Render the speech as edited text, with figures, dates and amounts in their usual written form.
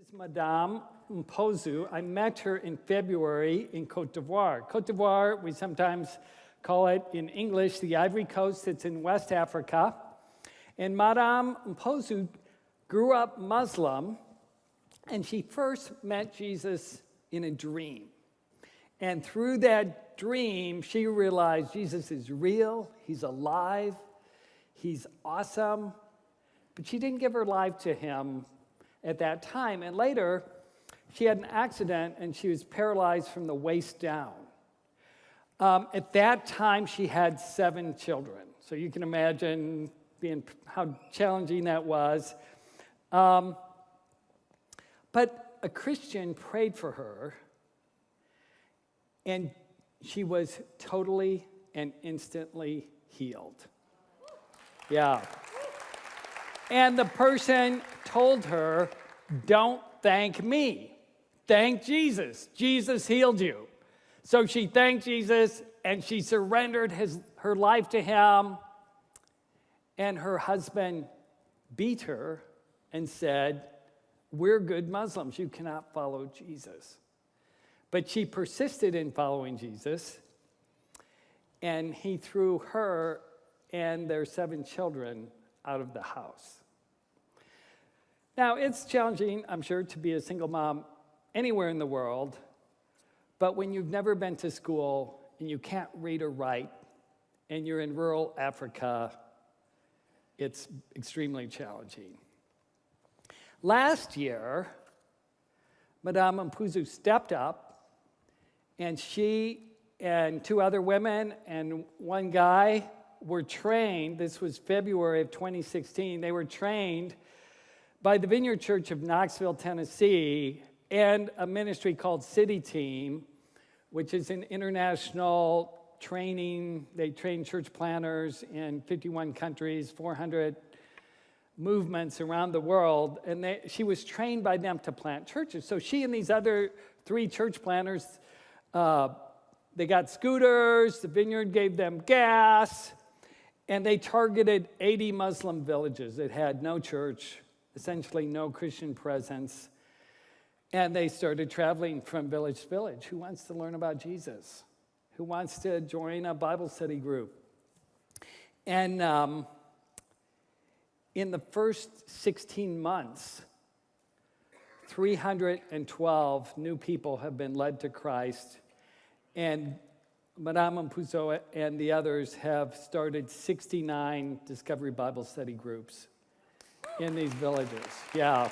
is Madame Mpuzo. I met her in February in Côte d'Ivoire. Côte d'Ivoire, we sometimes call it in English the Ivory Coast. It's in West Africa. And Madame Mpuzo grew up Muslim, and she first met Jesus in a dream. And through that dream, she realized Jesus is real, he's alive, he's awesome. But she didn't give her life to him at that time. And later, she had an accident and she was paralyzed from the waist down. At that time, she had 7 children. So you can imagine how challenging that was. But a Christian prayed for her, and she was totally and instantly healed. Yeah. And the person told her, "Don't thank me. Thank Jesus. Jesus healed you." So she thanked Jesus, and she surrendered her life to him. And her husband beat her and said, "We're good Muslims. You cannot follow Jesus." But she persisted in following Jesus, and he threw her and their 7 children out of the house. Now, it's challenging, I'm sure, to be a single mom anywhere in the world, but when you've never been to school and you can't read or write, and you're in rural Africa, it's extremely challenging. Last year, Madame Mpuzo stepped up, and she and 2 other women and 1 guy were trained. This was February of 2016. They were trained by the Vineyard Church of Knoxville, Tennessee, and a ministry called City Team, which is an international training. They train church planners in 51 countries, 400 movements around the world, and she was trained by them to plant churches. So she and these other 3 church planners, they got scooters, the Vineyard gave them gas, and they targeted 80 Muslim villages that had no church, essentially no Christian presence. And they started traveling from village to village. Who wants to learn about Jesus? Who wants to join a Bible study group? And in the first 16 months, 312 new people have been led to Christ. And Madame Mpuzo and the others have started 69 Discovery Bible study groups in these villages. Yeah.